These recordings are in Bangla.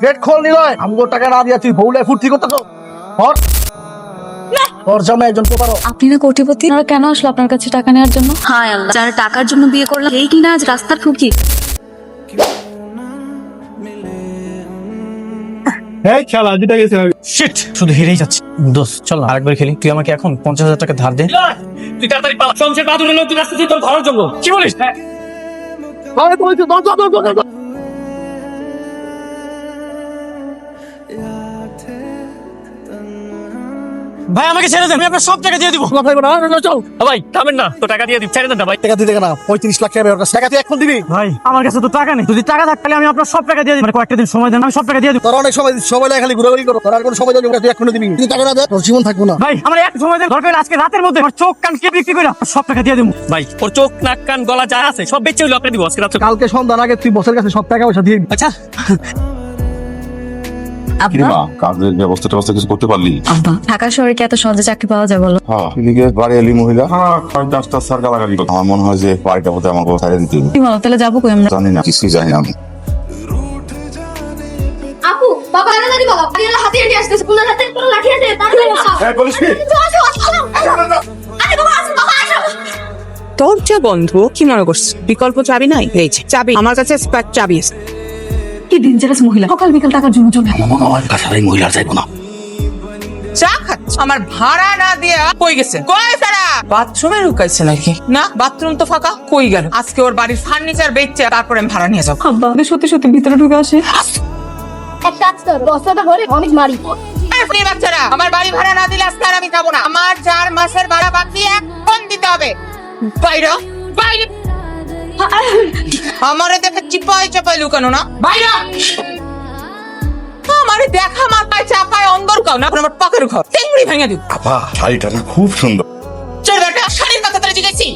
গেট খোল নিলয়, আমগো টাকা না দিয়া তুই বউলে ফুর্তি করতেছ। তোর জামাই একজন প্রতারক। আপনি না কোটিপতি, আর কেন আসলো আপনার কাছে টাকা নেওয়ার জন্য? হায় আল্লাহ, যারা টাকার জন্য বিয়ে করলাম এই কিনা আজ রাস্তার ফুকি। এই খেলা জিতে গেছে। শিট, শুধু হেরেই যাচ্ছে। দোস্ত চল না আরেকবার খেলি। তুই আমাকে এখন 50,000 টাকা ধার দে। তুই তাড়াতাড়ি পালা, সংসার বাদুরের লোক তুই রাস্তা দিয়ে তোর ধরার জন্য। কি বলিস? ভাই আমাকে ছেড়ে দেন, আমি আপনার সব টাকা দিয়ে দিব। চল ভাই, থামেন না, তো টাকা দিয়ে দিই, ছেড়ে দেন না ভাই। টাকা দিতে না 35 লাখ টাকা ওর কাছে। টাকা তুই এখন দিবি? ভাই আমার কাছে তো টাকা নেই, যদি টাকা থাকলে আমি আপনার সব টাকা দিয়ে দিই। মানে কয়েকটা দিন সময় দেন, আমি সব টাকা দিয়ে দিব। তোর অনেক সময় লাগে খালি ঘুরাঘুরি করো, তোর আর কোনো সময় দেবে তুই এখনো দিবি। তুই টাকা না দে তোর জীবন থাকবো না। ভাই আমার এক সময় দেন, দরকার হলে আজকে রাতের মধ্যে আমার চোখ কান কে বিক্রি করে সব টাকা দিয়ে দিব। ভাই ওর চোখ নাক কান গলা যা আছে সব বেচে হইলো আপনি দিব আজকে রাতে। কালকে সন্ধ্যার আগে তুই বসের কাছে সব টাকা পয়সা দিয়ে দিবি। আচ্ছা আব্বা, কাজের ব্যবস্থা কিছু করতে পারলি? আব্বা ঢাকা শহরে কি এত সহজে চাকরি পাওয়া যায় বলো? হ্যাঁ, এদিকে বাড়িয়ালি মহিলা কাজটা সার গালাগালি করতো। আমার মনে হয় যে বাড়িটা বোধহয় আমাকে ছাড়িয়ে দিতে হবে। কি বলো, তাহলে যাবো কই আমরা? জানি না, কিছুই জানি না আমি। আপু বাবা তাড়াতাড়ি বাবা আরিয়ালা হাতে এসে আসতেছে পুনার হাতে কোনো লাঠি আছে তাড়াতাড়ি বাবা হ্যাঁ বলিস কি? আরে বাবা আসো বাবা আসো দরজা বন্ধ, কি মনে করছিস বিকল্প চাবি নাই? এই যে চাবি আমার কাছে, স্পেয়ার চাবি আছে। কি ডেঞ্জারাস মহিলা, সকাল বিকাল টাকার জন্য চলে। চা খাচ্ছ, আমার ভাড়া না দিয়া কই গেছে? কই সারা বাথরুমে ঢুকাইছে নাকি? না, বাথরুম তো ফাঁকা, কই গেল? আজকে ওর বাড়ির ফার্নিচার বেচছে, তারপরে আমি ভাড়া নিয়ে যাবো। আব্বা সত্যি সত্যি ভিতরে ঢুকে আসে। এক কাজ কর বস্তাটা ভরে অনেক মারি এই বাচ্চারা, আমার বাড়ি ভাড়া না দিলে আজকে আর আমি যাবো না। আমার 4 মাসের ভাড়া বাকি, এখন দিতে হবে। বাইরে বাইরে, আমারে দেখে চিপাই চাপাই লুকানো না, বাইরে। আমারে দেখা মাথায় চাপায় অন্দর কাও না, আমার পাকের ঘর টেঙ্গুড়ি ভেঙে দিও। আপা শাড়িটা না খুব সুন্দর। চল বেটা, শাড়ির কথা তোরা জিজ্ঞেসি।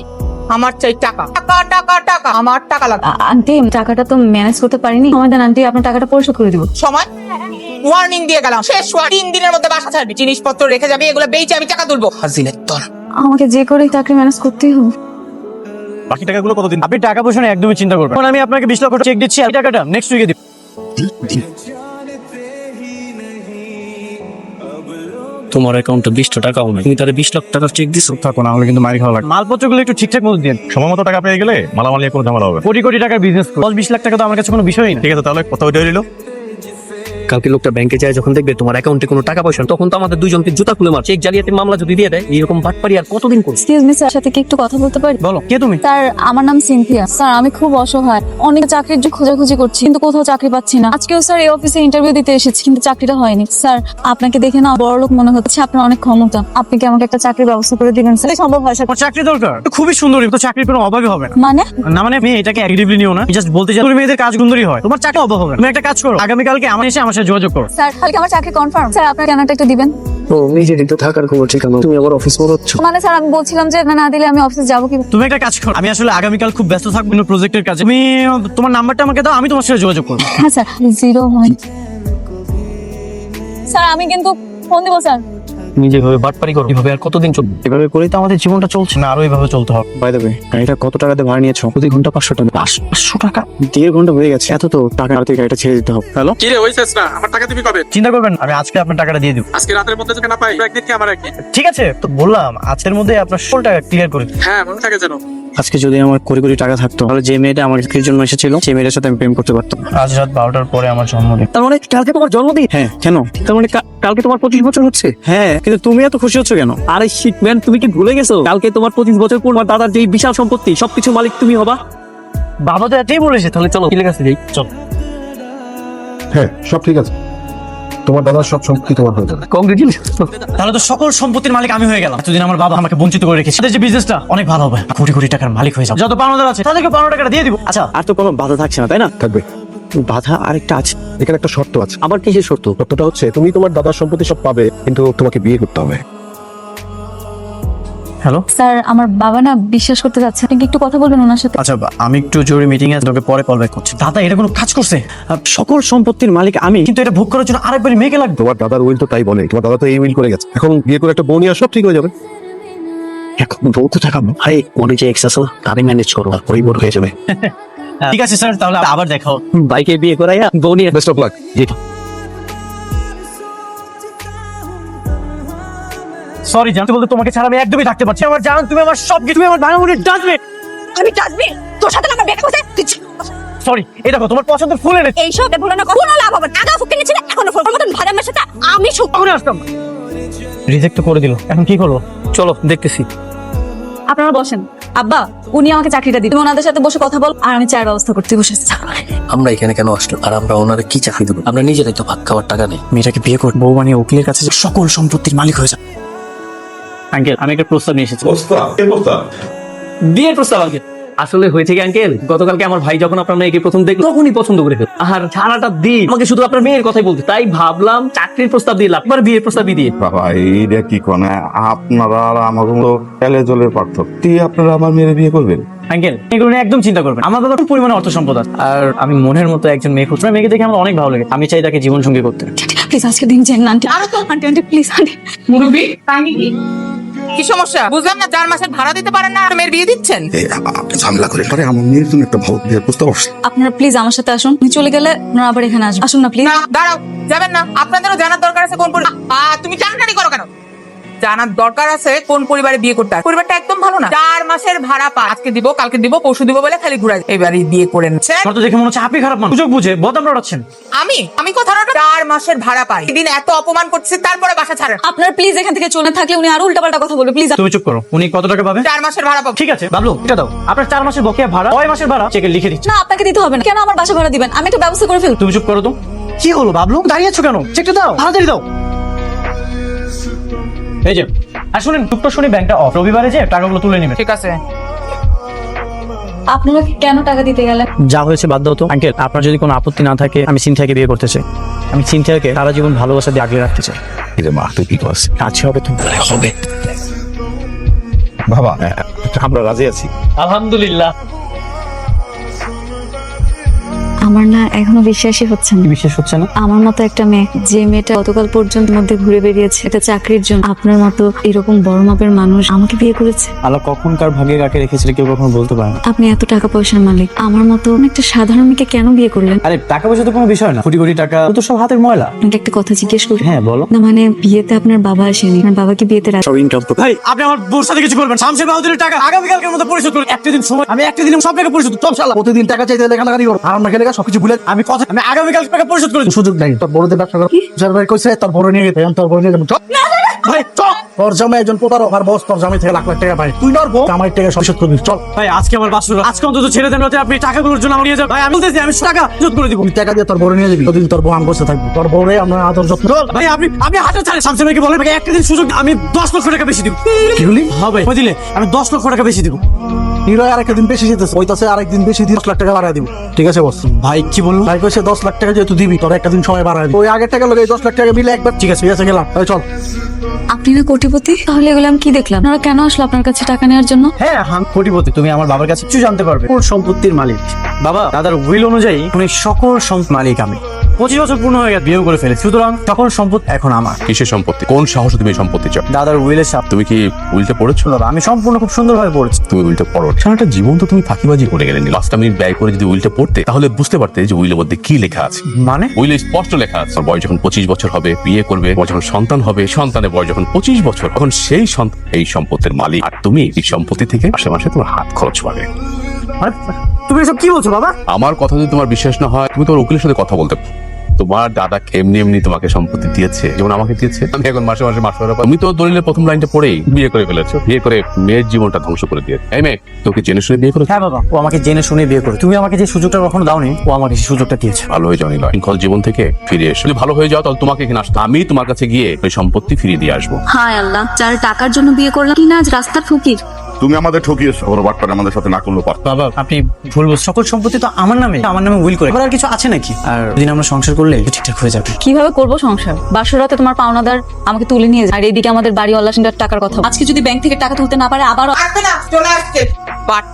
আমার চাই টাকা, টাকা টাকা টাকা, আমার টাকা লাগবে। আন্টি টাকাটা তো ম্যানেজ করতে পারিনি, সময় দেন আন্টি, আপনার টাকাটা পরিশোধ করে দিব। সময় ওয়ার্নিং দিয়ে গেলাম, শেষ 3 দিনের মধ্যে বাসা ছাড়বি, জিনিসপত্র রেখে যাবি, এগুলো বেচে আমি টাকা তুলবো। হাজিলের তোর আমাকে যে করে চাকরি ম্যানেজ করতেই হবে। বাকি টাকাগুলো কতদিন? আপনি টাকা পয়সা নিয়ে একদমই চিন্তা করবেন না। আমি আপনাকে 20 লক্ষ চেক দিচ্ছি, এই টাকাটা নেক্সট উইকে দিব। তোমার অ্যাকাউন্টে 20 টাকাও নাই, তুমি তারে 20 লাখ টাকার চেক দিছো। থাকো না হলে কিন্তু মারি খাওয়া লাগবে। মালপত্রগুলো একটু ঠিকঠাক মতো দিন। সময় মতো টাকা পেয়ে গেলে মালামাল নিয়ে কোনো ঝামেলা হবে না। কোটি কোটি টাকার বিজনেস 10-20 লাখ টাকা তো আমার কাছে কোনো বিষয়ই না। ঠিক আছে, তাহলে কথা ওইটা রইল। কালকে লোকটা ব্যাংকে যায়, যখন দেখবে তোমার অ্যাকাউন্টে কোনো টাকা পয়সা নেই, তখন তো আমাদের দুইজনকে জুতা খুলে মার। চেক জালিয়াতির মামলা যদি দিয়ে দেয়, এরকম বাটপারি আর কতদিন করবে? এক্সকিউজ মি স্যার, সাথে কি একটু কথা বলতে পারি? বলো কে তুমি? স্যার আমার নাম সিনথিয়া। স্যার আমি খুব অসহায়, অনেক চাকরির জন্য খোঁজাখুঁজি করছি কিন্তু কোথাও চাকরি পাচ্ছি না। আজকেও স্যার এই অফিসে ইন্টারভিউ দিতে এসেছি কিন্তু চাকরিটা হয়নি। স্যার আপনাকে দেখে না বড়লোক মনে হচ্ছে, আপনার অনেক ক্ষমতা, আপনি কি আমাকে একটা চাকরির ব্যবস্থা করে দিবেন স্যার? সম্ভব হয় স্যার? আমার চাকরি দরকার, খুবই সুন্দরী, তো চাকরির কোনো অভাবই হবে না। মানে না মানে মেয়ে এটাকে অ্যাক্টিভলি নিও না, জাস্ট বলতে চাই মেয়েদের কাজ সুন্দরী হয়, তোমার চাকরি অভাব হবে না। তুমি একটা কাজ করো, আগামীকালকে আমার এসে আমার সাথে যোগাযোগ করো। স্যার কালকে আমার চাকরি কনফার্ম। স্যার আপনার কেনাটা একটু দিবেন। ও নিজেরই তো থাকার খবর ঠিকানা, তুমি আবার অফিস মনে হচ্ছে। মানে স্যার আমি বলছিলাম যে না দিলে আমি অফিসে যাবো কি? তুমি একটা কাজ করো, আমি আসলে আগামীকাল খুব ব্যস্ত থাকবো বিভিন্ন প্রজেক্টের কাজে। তুমি তোমার নাম্বারটা আমাকে দাও, আমি তোমার সাথে যোগাযোগ করবো। হ্যাঁ স্যার 01। স্যার আমি কিন্তু ফোন দিব স্যার। তুমি যেভাবে বাটপারি করো, এভাবে আর কতদিন চলবে? এভাবে করেই তো আমাদের জীবনটা চলছে না, আরো এইভাবে চলতে হবে। বাই দ্য ওয়ে, গাড়িটা কত টাকা দিয়ে ভাড়া নিয়েছো? প্রতি ঘন্টা 500 টাকা। 500 টাকা? 1.5 ঘন্টা হয়ে গেছে, এত তো টাকা রাতে গাড়িটা ছেড়ে দিতে হবে। হ্যালো, কি রে হইছিস না? আমার টাকা দিবি কবে? চিন্তা করবেন না, আমি আজকে আপনার টাকাটা দিয়ে দিব। আজকে রাতের মধ্যে যদি না পাই, একদিন কি আমার একদিন? ঠিক আছে তো বললাম, আজকের মধ্যে আপনার সকল টাকা ক্লিয়ার করে দিন। হ্যাঁ মনে থাকে যেন। আজকে যদি আমার কোটি কোটি টাকা থাকতো, তাহলে যে মেয়েটা আমার চাকরির জন্য এসেছিল, সেই মেয়েটার সাথে আমি প্রেম করতে পারতাম। আজ রাত 12টার পরে আমার জন্মদিন। তার মানে কালকে তোমার জন্মদিন? হ্যাঁ, কেন? তার মানে কালকে তোমার 25 বছর হচ্ছে? হ্যাঁ, কিন্তু তুমি এত খুশি হচ্ছ কেন? আরে শিট ম্যান, তুমি কি ভুলে গেছো কালকে তোমার 25 বছর পর আমার দাদার যে বিশাল সম্পত্তি, সবকিছু মালিক তুমি হবা। বাবা তো এটাই বলেছে, তাহলে চলো কিলে কাছে যাই। চল। হ্যাঁ সব ঠিক আছে, তোমার দাদার সব সম্পত্তি তোমার হয়ে যাবে। কংগ্রেচুলেশন। তাহলে তো সকল সম্পত্তির মালিক আমি হয়ে গেলাম। এতদিন আমার বাবা আমাকে বঞ্চিত করে রেখেছে, যে বিজনেসটা অনেক ভালো হবে, কোটি কোটি টাকার মালিক হয়ে যাবে। যত পাওনাদার আছে তাদেরকে পাওনা টাকাটা দিয়ে দিব। আচ্ছা আর তো কোনো বাধা থাকছে না, তাই না? থাকবে। বাধা আরেকটা আছে। এখানে একটা শর্ত আছে। আবার কিসের শর্ত? শর্তটা হচ্ছে তুমি তোমার দাদার সম্পত্তি সব পাবে, কিন্তু তোমাকে বিয়ে করতে হবে। হ্যালো। স্যার আমার বাবা না বিশ্বাস করতে যাচ্ছে, আপনি কি একটু কথা বলবেন ওনার সাথে? আচ্ছা আমি একটু জরুরি মিটিং এ, তোকে পরে কল ব্যাক করছি। দাদা এটা কোনো কাজ করছে? সকল সম্পত্তির মালিক আমি, কিন্তু এটা ভোগ করার জন্য আরেকবার মেয়েকে লাগবে। তোমার দাদার উইল তো তাই বলে, তোমার দাদা তো এই উইল করে গেছে। এখন বিয়ে করে একটা বউ নিয়ে সব ঠিক হয়ে যাবে। এখন বলতে টাকা ভাই, মনে যে এক্স আছে তারই ম্যানেজ করো, ওই বোর হয়ে যাবে। ঠিক আছে স্যার, তাহলে আবার দেখাও। বাইকে বিয়ে করাইয়া বউ নিয়ে। Best of luck. G. Sorry জানতে বলতে তোমাকে ছাড়া আমি একদমই থাকতে পারছি না। আমার জান তুমি আমার সব কিছু, তুমি আমার ভাঙামুড়ির ডাস্টবিন। আমি ডাস্টবি তোর সাথে আমার ব্যাগ কোথায় সরি, এই দেখো তোমার পছন্দের ফুল এনেছি। এইসব ভুলে না কোনো লাভ হবে না। আগা ফুকে নিচ্ছে না এখনো ফোন মতন ভাড়া সাথে আমি কখনই আসতাম না। রিজেক্ট তো করে দিল, এখন কি করবো? চলো দেখতেছি। আপনারা বসেন। আব্বা, উনি আমাকে চাকরিটা দিন, তুমি ওনাদের সাথে বসে কথা বল, আর আমি চায়ের ব্যবস্থা করতে বসেছি। আমরা এখানে কেন আসলো আর আমরা ওনারে কি চাকরি দেবো? আমরা নিজেরাই তো ভাত খাওয়ার টাকা নেই। মেয়েটাকে বিয়ে করে বউ বানিয়ে উকিলের কাছে যে সকল সম্পত্তির মালিক হয়ে যায়। আঙ্কেল, আমি একটা প্রস্তাব নিয়ে এসেছি। বিয়ের প্রস্তাব আঙ্কেল। আসলে হয়েছে কি আঙ্কেল, গতকালকে আমার ভাই যখন আপনার মেয়েকে প্রথম দেখলো তখনই পছন্দ করে ফেল। আর সারাটা দিন আমাকে শুধু আপনার মেয়ের কথাই বলতে, তাই ভাবলাম চাকরির প্রস্তাব দিয়ে লাভ, এবার বিয়ের প্রস্তাবই দিয়ে। বাবা এইটা কি কোন আপনারা আর আমার মতো এলে জলের পার্থক্য। আপনারা আমার মেয়ের বিয়ে করবেন? আঙ্কেল, এগুলো নিয়ে একদম চিন্তা করবেন। আমার বাবা খুব পরিমাণে অর্থ সম্পদ আছে, আর আমি মনের মতো একজন মেয়ে খুঁজছি। মেয়েকে দেখে আমার অনেক ভালো লাগে, আমি চাই তাকে জীবন সঙ্গী করতে। প্লিজ আজকে দিন chain aunty. Aunty aunty please aunty. মুরব্বি কি সমস্যা বুঝলাম না? 4 মাসের ভাড়া দিতে পারেন না আর মেয়ের বিয়ে দিচ্ছেন? আপনি ঝামেলা করেন। আরে আমার মেয়ের জন্য একটা ভালো বিয়ের প্রস্তাব আসছে। আপনারা প্লিজ আমার সাথে আসুন, উনি চলে গেলে আপনারা আবার এখানে আসুন। আসুন না প্লিজ। না দাঁড়াও, যাবেন না। আপনাদেরও জানার দরকার আছে কোন পরিবার। তুমি টানাটানি করো কেন? জানার দরকার আছে কোন পরিবারে বিয়ে করতে হয়। পরিবারটা একদম ভালো না। 4 মাসের ভাড়া পা, আজকে দিব কালকে দিব পরশু দিব বলে খালি ঘুরায়। এবারে বিয়ে করে নিচ্ছে। আমার তো দেখে মনে হচ্ছে আপনি খারাপ মানুষ, সুযোগ বুঝে বদাম রটাচ্ছেন। আমি কথা না, 4 মাসের ভাড়া পাই, দিন এত অপমান করছে তারপরে বাসা ছাড়েন। আপনারা প্লিজ এখান থেকে চলে থাকলে উনি আরো উল্টাপাল্টা কথা বলবে। প্লিজ তুমি চুপ করো। উনি কত টাকা পাবে? 4 মাসের ভাড়া পাবো। ঠিক আছে বাবলু, এটা দাও। আপনার 4 মাসের বকেয়া ভাড়া, 6 মাসের ভাড়া চেকে লিখে দিচ্ছি। না, আপনাকে দিতে হবে না। কেন আমার বাসা ভাড়া দিবেন? আমি একটা ব্যবস্থা করে ফেলবো। তুমি চুপ করো তো। কি হলো বাবলু, দাঁড়িয়ে আছো কেন? চেকটা দাও, তাড়াতাড়ি দাও। এই যে, আর শুনেন, শুক্র শনি ব্যাংকটা অফ, রবিবারে যে টাকাগুলো তুলে নেবেন। ঠিক আছে। আপনারা কেন টাকা দিতে গেলেন? যা হয়েছে বাদ দাও তো। আঙ্কেল, আপনার যদি কোনো আপত্তি না থাকে, আমি সিনথিয়াকে বিয়ে করতে চাই। আমি সিনথিয়াকে সারা জীবন ভালোবাসা দিয়ে আগলে রাখতে চাই। মা তুই কি করছিস? কাছে হবে তো হবে। বাবা আমরা রাজি আছি। আলহামদুলিল্লাহ। আমার না এখনো বিশ্বাসই হচ্ছে না। বিশেষ হচ্ছে না? আমার মতো একটা মেয়ে, যে মেয়েটা গতকাল পর্যন্ত মধ্যে ঘুরে বেরিয়েছে একটা চাকরির জন্য, আপনার মতো এরকম বড় মাপের মানুষ আমাকে বিয়ে করেছে। আল্লাহ কখন কার ভাগ্যে কাকে রেখেছিল কেউ কখনো বলতে পারে না। আপনি এত টাকা পয়সার মালিক, আমার মতো একটা সাধারণ মেয়েকে কেন বিয়ে করলেন? আরে টাকা পয়সা তো কোনো বিষয় না, কোটি কোটি টাকা তো সব হাতের ময়লা। আপনাকে একটা কথা জিজ্ঞেস করি? হ্যাঁ বলো। না মানে বিয়েতে আপনার বাবা আসেনি, আপনার বাবাকে বিয়েতে সব ইনকাম তো ভাই। আপনি আমার বোর সাথে কিছু করবেন? শামসের বাহাদুরের টাকা আগামীকালকের মধ্যে পরিশোধ করুন। একটা দিন সময়, আমি একটা দিনে সব টাকা পরিশোধ সব শালা। প্রতিদিন টাকা চাইতে হলে কানাকানি করো, আর আমরা খেলে সবকিছু ভুলে আমি কথা, আমি আগামীকাল টাকা পরিশোধ করে দেব। সুযোগ নাই। তোর বড়দের ব্যবসা করো, যার ভাই কইছে তোর বড় নিয়ে গেতে, তোর বড় নিয়ে যাবো। ভাই চল। তোর জামাই একজন প্রতারক, আর বস তোর জামাই থেকে লাখ লাখ টাকা পায়। তুই নরবো, জামাই টাকা শোধ করবি। চল ভাই, আজকে আমার বাসুর, আজকে অন্তত ছেড়ে দেন, যাতে আপনি টাকাগুলোর জন্য আমার নিয়ে যান। ভাই আমি বলতেছি আমি টাকা শোধ করে দিব। তুই টাকা দিয়ে তোর বড় নিয়ে যাবি, তোর তোর বউ আম বসে থাকবো। তোর বউরে আমরা আদর যত্ন। ভাই আপনি হাতে ছাড়ে শামসের ভাইকে বলেন ভাই একটা দিন সুযোগ, আমি 10 লক্ষ টাকা বেশি দিব। কি বলি? হবে দিলে আমি 10 লক্ষ টাকা বেশি দিব। হিরোয় আরেকদিন বেশি যেতেছে, ওইটাছে আরেকদিন বেশি দিয়ে 10 লাখ টাকা বাড়ায় দিব। ঠিক আছে বস? ভাই কি বললো? ভাই কইছে 10 লাখ টাকা যেহেতু দিবি, তোর একটা দিন সময় বাড়ায় দিব। ওই আগের টাকা লগে 10 লাখ টাকা মিলে একবার। ঠিক আছে গেলাম। তাই চল। আপনি না কোটিপতি, তাহলে এগুলো আমি কি দেখলাম? আপনারা কেন আসলো আপনার কাছে টাকা নেওয়ার জন্য? হ্যাঁ আমি কোটিপতি। তুমি আমার বাবার কাছে কিছু জানতে পারবে। সকল সম্পত্তির মালিক বাবা, দাদার উইল অনুযায়ী উনি সকল সম্পত্তির মালিক। আমি 25 বছর পূর্ণ হয়ে গেছে, বিয়ে করে ফেলেছি, সুতরাং সকল সম্পত্তি এখন আমার। কিসের সম্পত্তি? কোন সাহসে তুমি সম্পত্তি চাও? দাদার উইলের সাথে। তুমি কি উল্টে পড়েছো? বাবা আমি সম্পূর্ণ খুব সুন্দরভাবে পড়েছি। তুমি উল্টে পড়ো। সারাটা জীবন তো তুমি ফাঁকিবাজি করে গেলে। 5টা মিনিট ব্যয় করে যদি উল্টে পড়তে, তাহলে বুঝতে পারতে যে উইলের মধ্যে কি লেখা আছে। মানে উইলে স্পষ্ট লেখা আছে ওর বয়স যখন 25 বছর হবে বিয়ে করবে, ওর যখন সন্তান হবে, সন্তানের বয়স যখন 25 বছর, তখন সেই সন্তান এই সম্পত্তির মালিক, আর তুমি এই সম্পত্তি থেকে মাসে মাসে তোমার হাত খরচ পাবে। মানে তুমি এসব কি বলছো বাবা? আমার কথা যদি তোমার বিশ্বাস না হয়, তুমি তোমার উকিলের সাথে কথা বলতে পারো। তোমার দাদা এমনি এমনি তোমাকে সম্পত্তি দিয়েছে, যেমন আমাকে দিয়েছে। আমি এখন মাসে মাসে তুমি তো দলিলের প্রথম লাইনটা পড়েই বিয়ে করে ফেলেছো। বিয়ে করে মেয়ের জীবনটা ধ্বংস করে দিয়েছে। এই মেয়ে তোকে জেনে শুনে বিয়ে করেছো? হ্যাঁ বাবা, ও আমাকে জেনে শুনে বিয়ে করে। তুমি আমাকে যে সুযোগটা কখনো দাওনি, ও আমাকে সেই সুযোগটা দিয়েছে। ভালো হয়ে যাওনি নয়, শৃঙ্খল জীবন থেকে ফিরে এসো। যদি ভালো হয়ে যাও তাহলে তোমাকে এখানে আসতে, আমি তোমার কাছে গিয়ে ওই সম্পত্তি ফিরিয়ে দিয়ে আসবো। হায় আল্লাহ, যার টাকার জন্য বিয়ে করলাম কিনা আজ রাস্তার ফকির। তুমি আমাদের ঠকিয়েছো, ওর বাটপার আমাদের সাথে না করলেও পারত। বাবা আপনি ভুল বলছেন, সকল সম্পত্তি তো আমার নামে উইল করে। এবার আর কিছু আছে নাকি? আর দিন আমরা সংসার করলে ঠিকঠাক হয়ে যাবে। কিভাবে করবো সংসার? বাসরাতে তোমার পাওনাদার আমাকে তুলে নিয়ে যায়, আর এইদিকে আমাদের বাড়িওয়ালা সেটার টাকার কথা। আজকে যদি ব্যাংক থেকে টাকা তুলতে না পারে, আবার আসবে না, চলে আসছে। বাট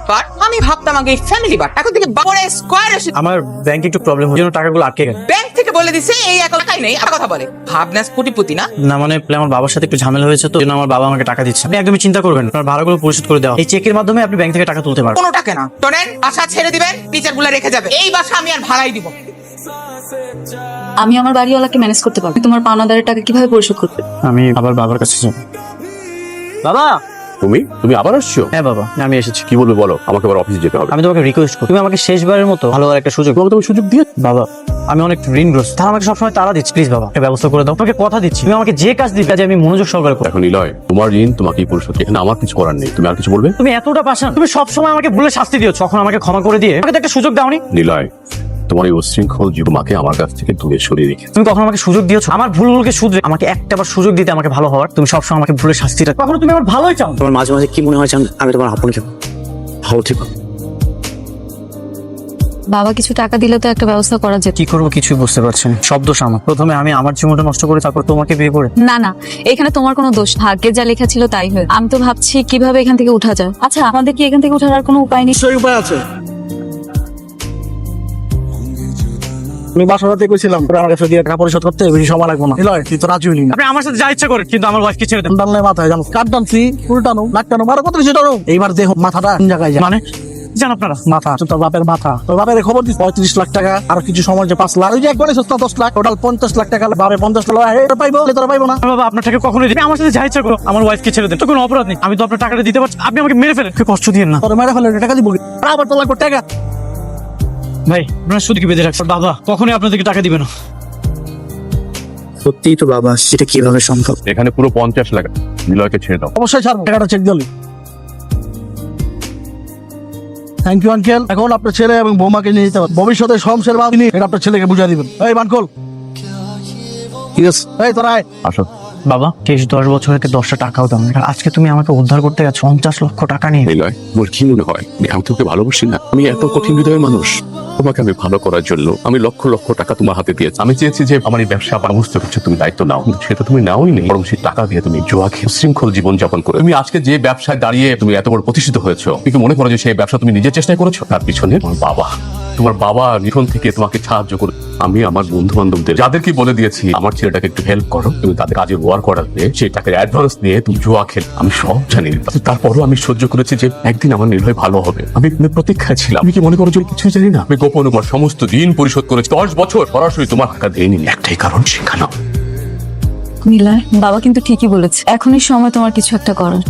আমি ভাবতাম আগে ফ্যামিলি বাট, এখন থেকে বাপরে স্কয়ার এসে আমার ব্যাংকে একটু প্রবলেম হচ্ছে, টাকাগুলো আটকে গেছে। ব্যাংক থেকে বলে দিছে এই টাকাই নেই। আর কথা বলে ভাবনাস কোটিপতি না। না মানে আমার বাবার সাথে একটু ঝামেলা হয়েছে, তো জন্য আমার বাবা আমাকে টাকা দিচ্ছে। আপনি একদমই চিন্তা করবেন, আপনার ভাড়াগুলো পরিশোধ করে দেওয়া। এই চেকের মাধ্যমে আপনি ব্যাংক থেকে টাকা তুলতে পারবেন। কোনো টাকা না, শোনেন, বাসা ছেড়ে দিবেন, টিচার গুলা রেখে যাবে। এই বাসা আমি আর ভাড়াই দিব। আমি আমার বাড়িওয়ালাকে ম্যানেজ করতে পারবো। তোমার পাওনাদারের টাকা কিভাবে পরিশোধ করবে? আমি আবার বাবার কাছে যাব। বাবা। তুমি তুমি আবার আসছো? হ্যাঁ বাবা, আমি এসেছি। কি বলবে বলো, আমাকে আবার অফিসে যেতে হবে। আমি তোমাকে রিকোয়েস্ট করি, তুমি আমাকে শেষবারের মতো ভালো একটা সুযোগ তোমাকে তুমি সুযোগ দিয়ে বাবা। আমি অনেক ঋণগ্রস্ত, তারা আমাকে সবসময় তারা দিচ্ছে। প্লিজ বাবা, একটা ব্যবস্থা করে দাও। তোমাকে কথা দিচ্ছি, তুমি আমাকে যে কাজ দিবে কাজে আমি মনোযোগ সহকারে করব। এখন নিলয়, তোমার ঋণ তোমাকেই পরিশোধ করতে হবে। এখানে আমার কিছু করার নেই। তুমি আর কিছু বলবে? তুমি এতটা পাশান, তুমি সবসময় আমাকে ভুলে শাস্তি দিও, তখন আমাকে ক্ষমা করে দিয়ে আমাকে তো একটা সুযোগ দাওনি। নিলয়, তোমার এই উচ্ছৃঙ্খল জীবনকে আমার কাছ থেকে দূরে সরিয়ে রেখে তুমি কখনো আমাকে সুযোগ দিয়েছো আমার ভুলগুলোকে শুধরে আমাকে একটা বার সুযোগ দিতে, আমাকে ভালো হওয়ার। তুমি সবসময় আমাকে ভুলে শাস্তিটা, কখনো তুমি আমার ভালোই চাও। তোমার মাঝে মাঝে কি মনে হয় জানো, আমি তোমার আপন কেউ ভালো ঠিক। বাবা কিছু টাকা দিলে তো একটা ব্যবস্থা করা যেত। কি করবো কিছুই বুঝতে পারছি না, সব দোষ আমার। প্রথমে আমি আমার জীবনটা নষ্ট করে তারপর তোমাকে বিয়ে করে। না না, এখানে তোমার কোনো দোষ, ভাগ্যে যা লেখা ছিল তাই হয়ে। আমি তো ভাবছি কিভাবে এখান থেকে উঠা যায়। আচ্ছা, আমাদের কি এখান থেকে উঠার আর কোনো উপায় নেই? নিশ্চয়ই উপায় আছে। আমি বাসাতে কইছিলাম তোরা আমার কাছে দিয়ে টাকা পরিশোধ করতে বেশি সময় লাগবে না। নিলয়, তুই তো রাজি হইলি না। আপনি আমার সাথে যা ইচ্ছা করেন, কিন্তু আমার ওয়াইফকে ছেড়ে দেন। টানলে মাথায় জানো, কাট টানছি, উল্টানো, নাক টানো, মারো কত কিছু টানো। এইবার দেখো মাথাটা কোন জায়গায় যায়। মানে জান আপনারা মাথা তোর বাপের মাথা, তোর বাপের খবর দিস 35 লাখ টাকা, আর কিছু সময় যে 5 লাখ, ওই যে একবারে সস্তা 10 লাখ, টোটাল 50 লাখ টাকা। বাপে 50 লাখ এটা পাইবো, তোরা পাইবো না। বাবা আপনার টাকা কখনোই দিবেন, আমার সাথে যা ইচ্ছা করো, আমার ওয়াইফকে ছেড়ে দেন। তো কোনো অপরাধ নেই, আমি তো আপনার টাকাটা দিতে পারছি, আপনি আমাকে মেরে ফেলেন, কষ্ট দিয়েন না। তোর মেরে ফেলে টাকা দিব, আর আবার তোর লাগবে টাকা। ভাই আপনার শুধু কি বেঁধে রাখছেন, বাবা কখনোই আপনাদেরকে টাকা দিবে না। সত্যিই তো বাবা, সেটা কিভাবে সম্ভব? এখানে পুরো 50 লাখ। নিলয়কে ছেড়ে দাও। অবশ্যই ছাড়বো, টাকাটা চেক দিলি। Thank you uncle. এখন আপনার ছেলে এবং বৌমাকে নিয়ে যেতে পারেন। ভবিষ্যতে সমস্যার বাদ নিয়ে এটা আপনার ছেলেকে বুঝিয়ে দিবেন। এই বানকল, ঠিক আছে? এই তোরা আয়। আসো। বাবা শেষ 10 বছরকে 10টা টাকাও দাম, আর আজকে তুমি আমাকে উদ্ধার করতে গেছো 50 লক্ষ টাকা নিয়ে। নিলয়, তোমার কি মনে হয় আমি তোকে ভালোবাসি না? আমি এত কঠিন হৃদয়ের মানুষ। তোমাকে আমি ভালো করার জন্য আমি লক্ষ লক্ষ টাকা তোমার হাতে দিয়েছি। আমি চেয়েছি যে আমার এই ব্যবসা সমস্ত কিছু তুমি দায়িত্ব নাও, কিন্তু সেটা তুমি নাওই নেই। বরং সেই টাকা দিয়ে তুমি জুয়া খেয়ে শৃঙ্খল জীবন যাপন করে তুমি আজকে যে ব্যবসায় দাঁড়িয়ে তুমি এত বড় প্রতিষ্ঠিত হয়েছো, তুমি কি মনে করো যে সেই ব্যবসা তুমি নিজের চেষ্টায় করেছো? তার পিছনে তোমার বাবা নিধন থেকে তোমাকে সাহায্য করে। আমি আমার বন্ধু বান্ধবদের যাদেরকে বলে দিয়েছি আমার ছেলেটাকে একটু হেল্প করো, তুমি তাদের কাজে ওয়ার করাতে সেই টাকার অ্যাডভান্স নিয়ে তুমি জুয়া খেল। আমি সব জানি, তারপরও আমি সহ্য করেছি যে একদিন আমার নির্ভয় ভালো হবে। আমি প্রতীক্ষায় ছিলাম। আমি কি মনে করো যে কিছুই জানি না? আমি গোপন উপর সমস্ত ঋণ পরিশোধ করেছি 10 বছর, সরাসরি তোমার টাকা দেয়নি। একটাই কারণ, শেখানো। নিলয়, বাবা কিন্তু ঠিকই বলেছে, এখনই সময় তোমার কিছু একটা করার।